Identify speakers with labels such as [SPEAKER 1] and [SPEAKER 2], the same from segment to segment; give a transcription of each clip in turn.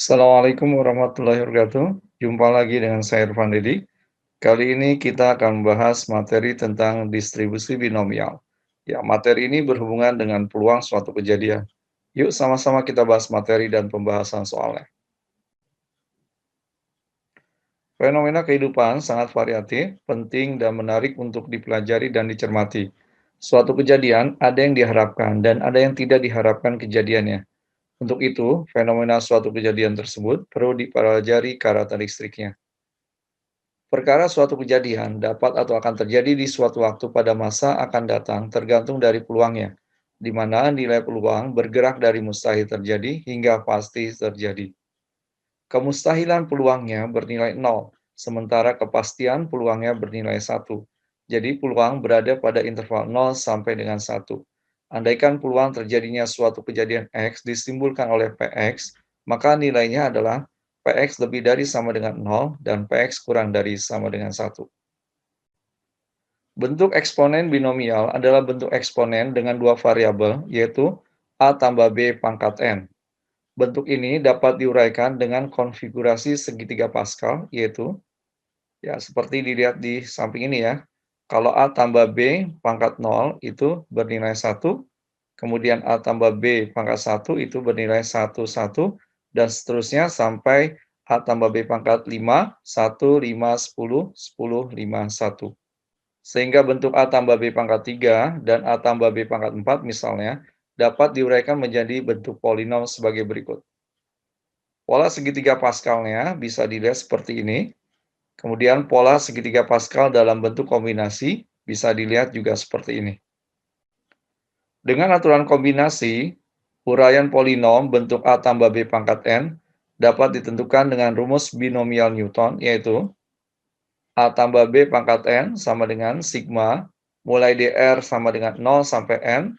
[SPEAKER 1] Assalamualaikum warahmatullahi wabarakatuh. Jumpa lagi dengan saya Irfan Dedik. Kali ini kita akan membahas materi tentang distribusi binomial. Ya, materi ini berhubungan dengan peluang suatu kejadian. Yuk sama-sama kita bahas materi dan pembahasan soalnya. Fenomena kehidupan sangat variatif, penting dan menarik untuk dipelajari dan dicermati. Suatu kejadian ada yang diharapkan dan ada yang tidak diharapkan kejadiannya. Untuk itu, fenomena suatu kejadian tersebut perlu dipelajari karakteristiknya. Perkara suatu kejadian dapat atau akan terjadi di suatu waktu pada masa akan datang tergantung dari peluangnya, di mana nilai peluang bergerak dari mustahil terjadi hingga pasti terjadi. Kemustahilan peluangnya bernilai nol, sementara kepastian peluangnya bernilai satu. Jadi peluang berada pada interval nol sampai dengan satu. Andaikan peluang terjadinya suatu kejadian X disimpulkan oleh Px, maka nilainya adalah Px lebih dari sama dengan nol dan Px kurang dari sama dengan satu. Bentuk eksponen binomial adalah bentuk eksponen dengan dua variabel, yaitu A tambah B pangkat N. Bentuk ini dapat diuraikan dengan konfigurasi segitiga Pascal, yaitu ya seperti dilihat di samping ini ya. Kalau A tambah B pangkat 0 itu bernilai 1, kemudian A tambah B pangkat 1 itu bernilai 1, 1, dan seterusnya sampai A tambah B pangkat 5, 1, 5, 10, 10, 5, 1. Sehingga bentuk A tambah B pangkat 3 dan A tambah B pangkat 4 misalnya dapat diuraikan menjadi bentuk polinom sebagai berikut. Pola segitiga Pascalnya bisa dilihat seperti ini. Kemudian pola segitiga Pascal dalam bentuk kombinasi bisa dilihat juga seperti ini. Dengan aturan kombinasi, uraian polinom bentuk A tambah B pangkat N dapat ditentukan dengan rumus binomial Newton, yaitu A tambah B pangkat N sama dengan sigma mulai dr sama dengan 0 sampai N,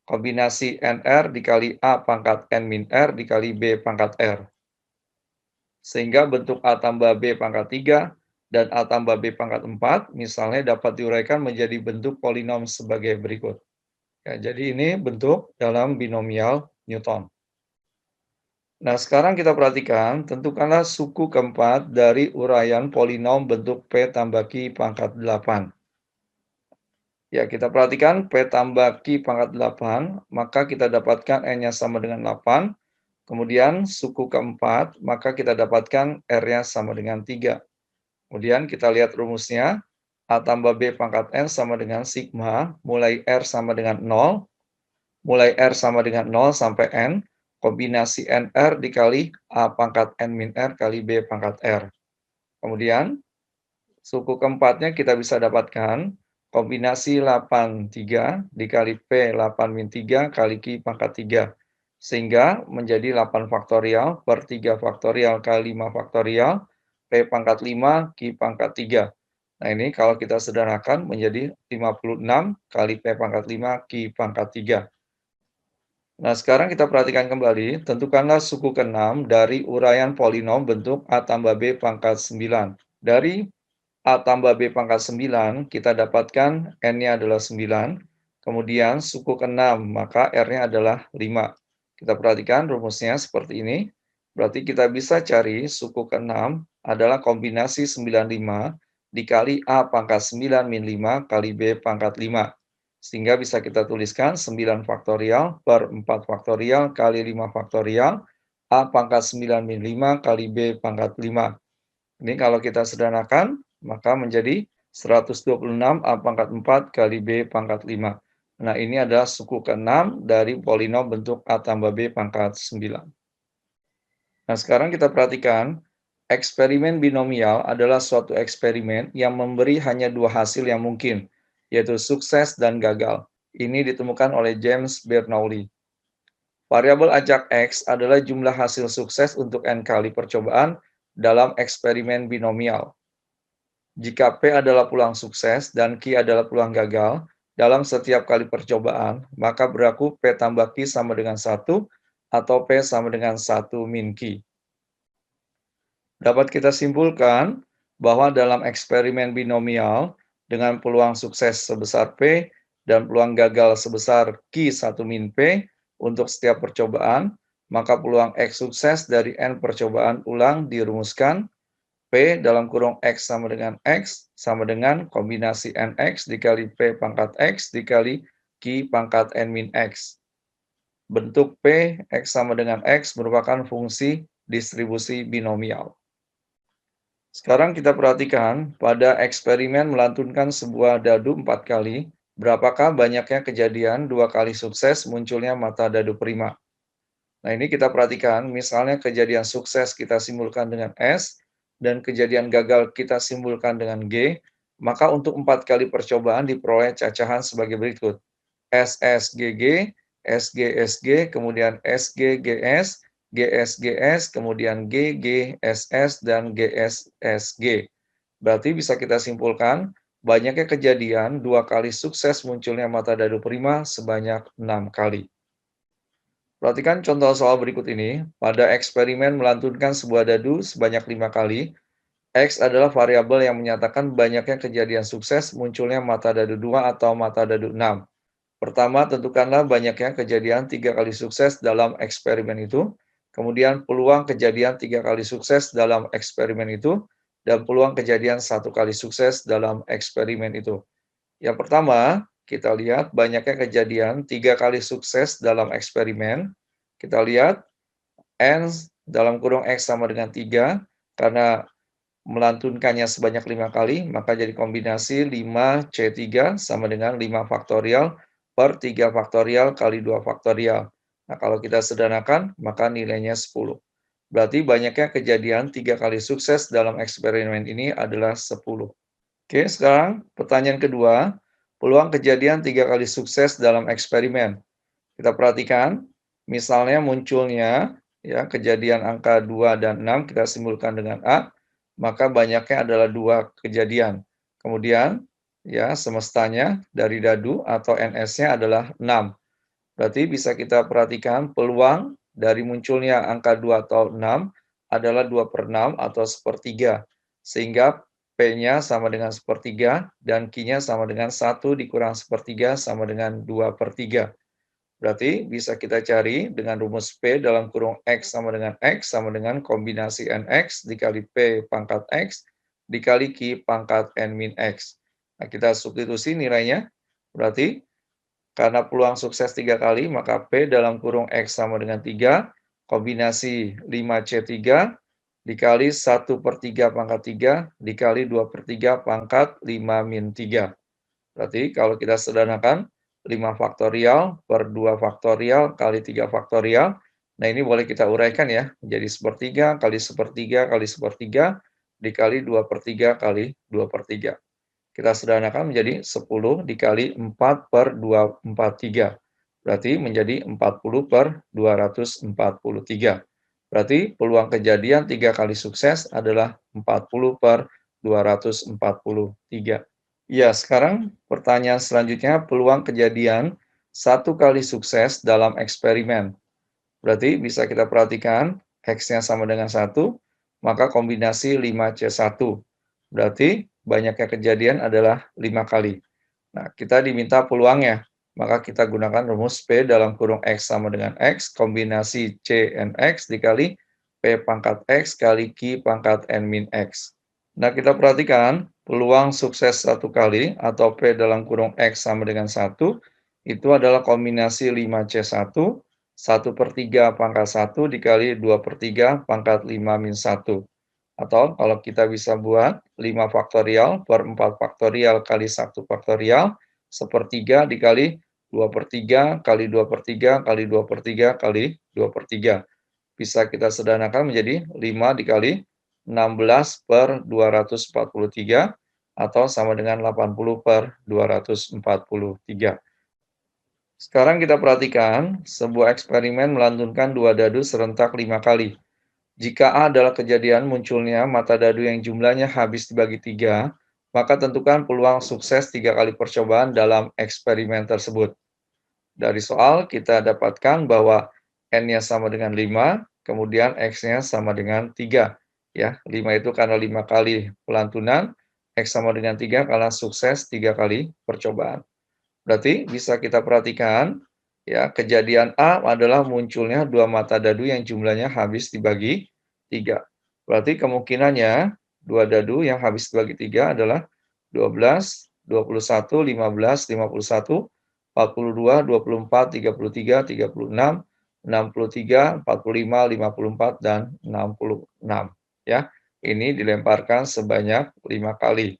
[SPEAKER 1] kombinasi NR dikali A pangkat N min R dikali B pangkat R. Sehingga bentuk A tambah B pangkat 3 dan A tambah B pangkat 4 misalnya dapat diuraikan menjadi bentuk polinom sebagai berikut. Ya, jadi ini bentuk dalam binomial Newton. Nah, sekarang kita perhatikan, tentukanlah suku keempat dari uraian polinom bentuk P tambah Q pangkat 8. Ya, kita perhatikan P tambah Q pangkat 8, maka kita dapatkan N-nya sama dengan 8. Kemudian suku keempat, maka kita dapatkan R-nya sama dengan 3. Kemudian kita lihat rumusnya, A tambah B pangkat N sama dengan sigma, mulai R sama dengan 0, mulai R sama dengan 0 sampai N, kombinasi NR dikali A pangkat N min R kali B pangkat R. Kemudian, suku keempatnya kita bisa dapatkan kombinasi 83 dikali P 8 min 3 kali Q pangkat 3. Sehingga menjadi 8 faktorial per 3 faktorial kali 5 faktorial, P pangkat 5, Q pangkat 3. Nah ini kalau kita sederhanakan menjadi 56 kali P pangkat 5, Q pangkat 3. Nah sekarang kita perhatikan kembali, tentukanlah suku ke-6 dari uraian polinom bentuk A tambah B pangkat 9. Dari A tambah B pangkat 9, kita dapatkan N-nya adalah 9, kemudian suku ke-6, maka R-nya adalah 5. Kita perhatikan rumusnya seperti ini, berarti kita bisa cari suku ke-6 adalah kombinasi 95 dikali A pangkat 9 min 5 kali B pangkat 5. Sehingga bisa kita tuliskan 9 faktorial per 4 faktorial kali 5 faktorial, A pangkat 9 min 5 kali B pangkat 5. Ini kalau kita sederhanakan, maka menjadi 126 A pangkat 4 kali B pangkat 5. Nah, ini adalah suku ke-6 dari polinom bentuk A tambah B pangkat 9. Nah, sekarang kita perhatikan, eksperimen binomial adalah suatu eksperimen yang memberi hanya dua hasil yang mungkin, yaitu sukses dan gagal. Ini ditemukan oleh James Bernoulli. Variabel acak X adalah jumlah hasil sukses untuk N kali percobaan dalam eksperimen binomial. Jika P adalah peluang sukses dan Q adalah peluang gagal dalam setiap kali percobaan, maka berlaku P tambah Q sama dengan 1 atau P sama dengan 1 min Q. Dapat kita simpulkan bahwa dalam eksperimen binomial dengan peluang sukses sebesar P dan peluang gagal sebesar Q 1 min P untuk setiap percobaan, maka peluang X sukses dari N percobaan ulang dirumuskan P dalam kurung X sama dengan X sama dengan kombinasi NX dikali P pangkat X dikali Q pangkat N min X. Bentuk P, X sama dengan X merupakan fungsi distribusi binomial. Sekarang kita perhatikan, pada eksperimen melantunkan sebuah dadu 4 kali, berapakah banyaknya kejadian 2 kali sukses munculnya mata dadu prima. Nah, ini kita perhatikan, misalnya kejadian sukses kita simbolkan dengan S, dan kejadian gagal kita simbolkan dengan G, maka untuk 4 kali percobaan diperoleh cacahan sebagai berikut. SSGG, SGSG, kemudian SGGS, GSGS, kemudian GGSS, dan GSSG. Berarti bisa kita simpulkan, banyaknya kejadian 2 kali sukses munculnya mata dadu prima sebanyak 6 kali. Perhatikan contoh soal berikut ini. Pada eksperimen melantunkan sebuah dadu sebanyak 5 kali, X adalah variabel yang menyatakan banyaknya kejadian sukses munculnya mata dadu 2 atau mata dadu 6. Pertama, tentukanlah banyaknya kejadian 3 kali sukses dalam eksperimen itu, kemudian peluang kejadian 3 kali sukses dalam eksperimen itu, dan peluang kejadian 1 kali sukses dalam eksperimen itu. Yang pertama, kita lihat banyaknya kejadian 3 kali sukses dalam eksperimen. Kita lihat N dalam kurung X sama dengan 3, karena melantunkannya sebanyak 5 kali, maka jadi kombinasi 5C3 sama dengan 5 faktorial per 3 faktorial kali 2 faktorial. Nah, kalau kita sederhanakan, maka nilainya 10. Berarti banyaknya kejadian 3 kali sukses dalam eksperimen ini adalah 10. Oke, sekarang pertanyaan kedua, peluang kejadian 3 kali sukses dalam eksperimen. Kita perhatikan, misalnya munculnya ya kejadian angka 2 dan 6 kita simbolkan dengan A, maka banyaknya adalah 2 kejadian. Kemudian ya semestanya dari dadu atau NS-nya adalah 6. Berarti bisa kita perhatikan peluang dari munculnya angka 2 atau 6 adalah 2/6 atau sepertiga. Sehingga P-nya sama dengan sepertiga dan Q-nya sama dengan 1 dikurang sepertiga sama dengan 2/3. Berarti bisa kita cari dengan rumus P dalam kurung X sama dengan X sama dengan kombinasi NX dikali P pangkat X dikali Q pangkat N min X. Nah, kita substitusi nilainya. Berarti karena peluang sukses 3 kali, maka P dalam kurung X sama dengan 3, kombinasi 5C3 dikali 1/3 pangkat 3 dikali 2/3 pangkat 5 min 3. Berarti kalau kita sederhanakan, 5 faktorial per 2 faktorial kali 3 faktorial. Nah, ini boleh kita uraikan ya, menjadi sepertiga kali sepertiga kali sepertiga dikali 2/3 kali 2/3. Kita sederhanakan menjadi 10 dikali 4/243. Berarti menjadi 40/243. Berarti peluang kejadian 3 kali sukses adalah 40/243. Ya, sekarang pertanyaan selanjutnya, peluang kejadian 1 kali sukses dalam eksperimen. Berarti bisa kita perhatikan, X-nya sama dengan 1, maka kombinasi 5C1. Berarti banyaknya kejadian adalah 5 kali. Nah, kita diminta peluangnya, maka kita gunakan rumus P dalam kurung X sama dengan X, kombinasi C N X dikali P pangkat X kali Q pangkat N min X. Nah, kita perhatikan, peluang sukses 1 kali, atau P dalam kurung X sama dengan 1, itu adalah kombinasi 5C1, 1/3 pangkat 1 dikali 2/3 pangkat 5 min 1. Atau kalau kita bisa buat 5 faktorial per 4 faktorial kali 1 faktorial, sepertiga dikali 2/3 kali 2/3 kali 2/3 kali 2/3. Bisa kita sederhanakan menjadi 5 dikali 16/243 atau sama dengan 80/243. Sekarang kita perhatikan, sebuah eksperimen melantunkan 2 dadu serentak 5 kali. Jika A adalah kejadian munculnya mata dadu yang jumlahnya habis dibagi 3, maka tentukan peluang sukses 3 kali percobaan dalam eksperimen tersebut. Dari soal kita dapatkan bahwa N-nya sama dengan 5, kemudian X-nya sama dengan 3. Ya, 5 itu karena 5 kali pelantunan, X sama dengan 3 karena sukses 3 kali percobaan. Berarti bisa kita perhatikan, Ya, kejadian A adalah munculnya dua mata dadu yang jumlahnya habis dibagi 3. Berarti kemungkinannya dua dadu yang habis dibagi 3 adalah 12, 21, 15, 51, 42, 24, 33, 36, 63, 45, 54, dan 66. Ya, ini dilemparkan sebanyak 5 kali.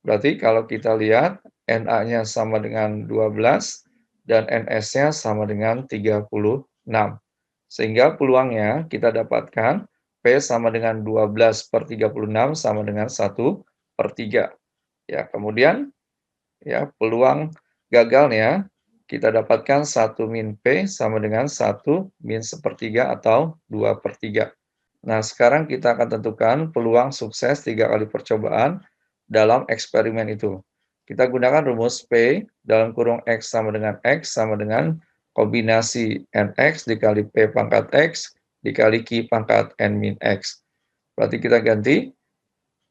[SPEAKER 1] Berarti kalau kita lihat Na-nya sama dengan 12 dan Ns-nya sama dengan 36. Sehingga peluangnya kita dapatkan P sama dengan 12/36 sama dengan 1/3. Ya, kemudian ya peluang gagalnya kita dapatkan 1 min P sama dengan 1 min sepertiga atau 2/3. Nah, sekarang kita akan tentukan peluang sukses 3 kali percobaan dalam eksperimen itu. Kita gunakan rumus P dalam kurung X sama dengan X sama dengan kombinasi NX dikali P pangkat X dikali Q pangkat N min X. Berarti kita ganti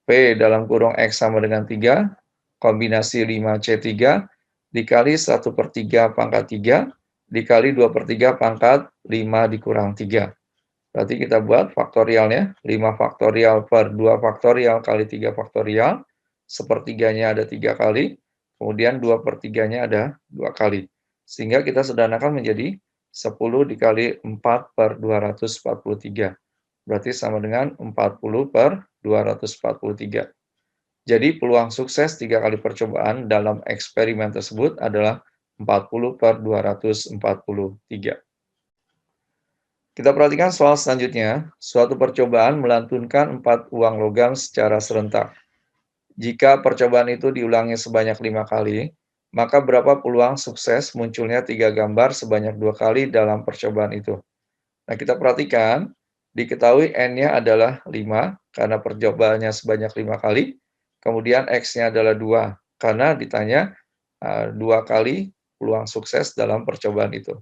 [SPEAKER 1] P dalam kurung X sama dengan 3, kombinasi 5C3 dikali 1/3 pangkat 3 dikali 2/3 pangkat 5 dikurang 3. Berarti kita buat faktorialnya, 5 faktorial per 2 faktorial kali 3 faktorial, sepertiganya ada 3 kali, kemudian 2/3-nya ada 2 kali. Sehingga kita sederhanakan menjadi 10 dikali 4/243. Berarti sama dengan 40/243. Jadi peluang sukses 3 kali percobaan dalam eksperimen tersebut adalah 40/243. Kita perhatikan soal selanjutnya. Suatu percobaan melantunkan 4 uang logam secara serentak. Jika percobaan itu diulangi sebanyak 5 kali, maka berapa peluang sukses munculnya 3 gambar sebanyak 2 kali dalam percobaan itu? Nah, kita perhatikan, diketahui N-nya adalah 5, karena percobaannya sebanyak 5 kali. Kemudian X-nya adalah 2, karena ditanya 2 kali peluang sukses dalam percobaan itu.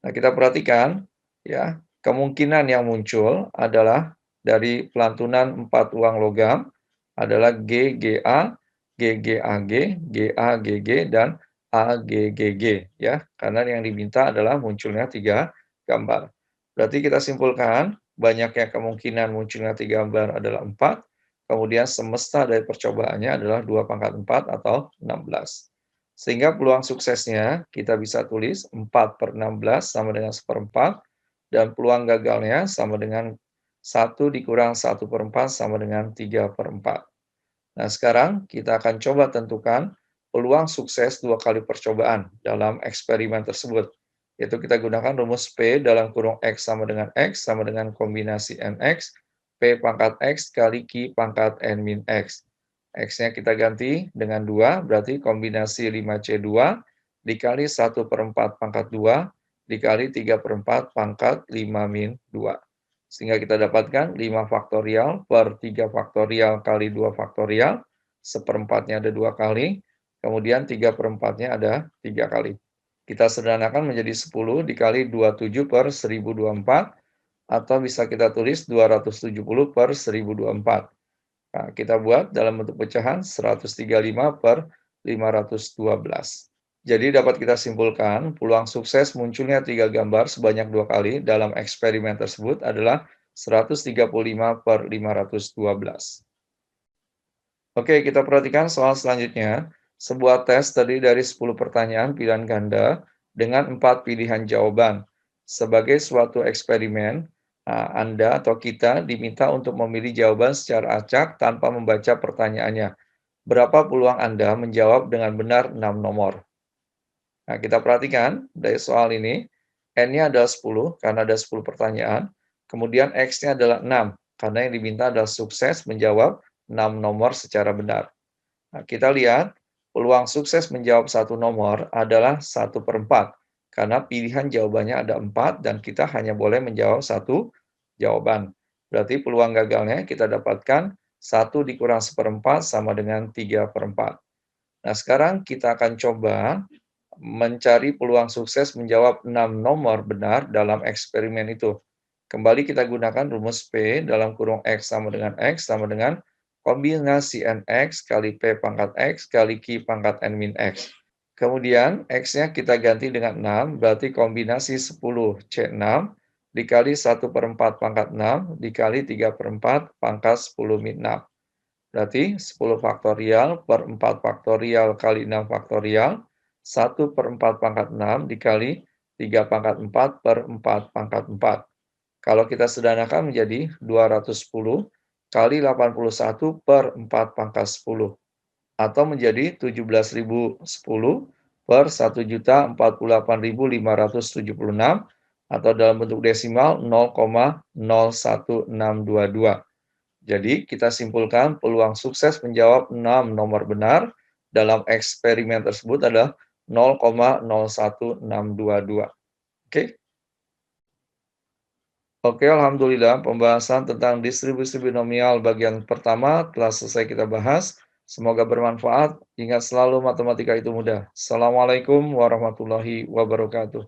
[SPEAKER 1] Nah, kita perhatikan, ya, kemungkinan yang muncul adalah dari pelantunan 4 uang logam adalah GGA, GGAG, GAGG, dan AGGG, ya, karena yang diminta adalah munculnya 3 gambar. Berarti kita simpulkan, banyaknya kemungkinan munculnya 3 gambar adalah 4, kemudian semesta dari percobaannya adalah 2/4 atau 16. Sehingga peluang suksesnya kita bisa tulis 4/16 sama dengan 1/4, dan peluang gagalnya sama dengan 1 dikurang 1/4 sama dengan 3/4. Nah, sekarang kita akan coba tentukan peluang sukses 2 kali percobaan dalam eksperimen tersebut. Yaitu kita gunakan rumus P dalam kurung X sama dengan X sama dengan kombinasi NX, P pangkat X kali Q pangkat N min X. X-nya kita ganti dengan 2, berarti kombinasi 5C2 dikali 1/4 pangkat 2 dikali 3/4 pangkat 5 min 2. Sehingga kita dapatkan 5 faktorial per 3 faktorial kali 2 faktorial, seperempatnya ada 2 kali, kemudian 3/4-nya ada 3 kali. Kita sederhanakan menjadi 10 dikali 27/1024, atau bisa kita tulis 270/1024. Nah, kita buat dalam bentuk pecahan 135/512. Jadi dapat kita simpulkan, peluang sukses munculnya 3 gambar sebanyak 2 kali dalam eksperimen tersebut adalah 135/512. Oke, kita perhatikan soal selanjutnya. Sebuah tes terdiri dari 10 pertanyaan pilihan ganda dengan 4 pilihan jawaban. Sebagai suatu eksperimen, Anda atau kita diminta untuk memilih jawaban secara acak tanpa membaca pertanyaannya. Berapa peluang Anda menjawab dengan benar 6 nomor? Nah, kita perhatikan dari soal ini, N-nya adalah 10 karena ada 10 pertanyaan, kemudian X-nya adalah 6 karena yang diminta adalah sukses menjawab 6 nomor secara benar. Nah, kita lihat peluang sukses menjawab satu nomor adalah 1/4 karena pilihan jawabannya ada 4 dan kita hanya boleh menjawab satu jawaban. Berarti peluang gagalnya kita dapatkan 1 dikurang 1/4 sama dengan 3/4. Nah, sekarang kita akan coba mencari peluang sukses menjawab 6 nomor benar dalam eksperimen itu. Kembali kita gunakan rumus P dalam kurung X sama dengan X sama dengan kombinasi NX kali P pangkat X kali Q pangkat N min X. Kemudian X-nya kita ganti dengan 6, berarti kombinasi 10C6 dikali 1/4 pangkat 6 dikali 3/4 pangkat 10 min 6. Berarti 10 faktorial per 4 faktorial kali 6 faktorial, 1/4 pangkat 6 dikali 3 pangkat 4 per 4 pangkat 4. Kalau kita sederhanakan menjadi 210 kali 81 per 4 pangkat 10. Atau menjadi 17.010 per 1.048.576 atau dalam bentuk desimal 0,01622. Jadi kita simpulkan peluang sukses menjawab 6 nomor benar dalam eksperimen tersebut adalah 0,01622. Oke? Oke, alhamdulillah pembahasan tentang distribusi binomial bagian pertama telah selesai kita bahas. Semoga bermanfaat. Ingat selalu matematika itu mudah. Assalamualaikum warahmatullahi wabarakatuh.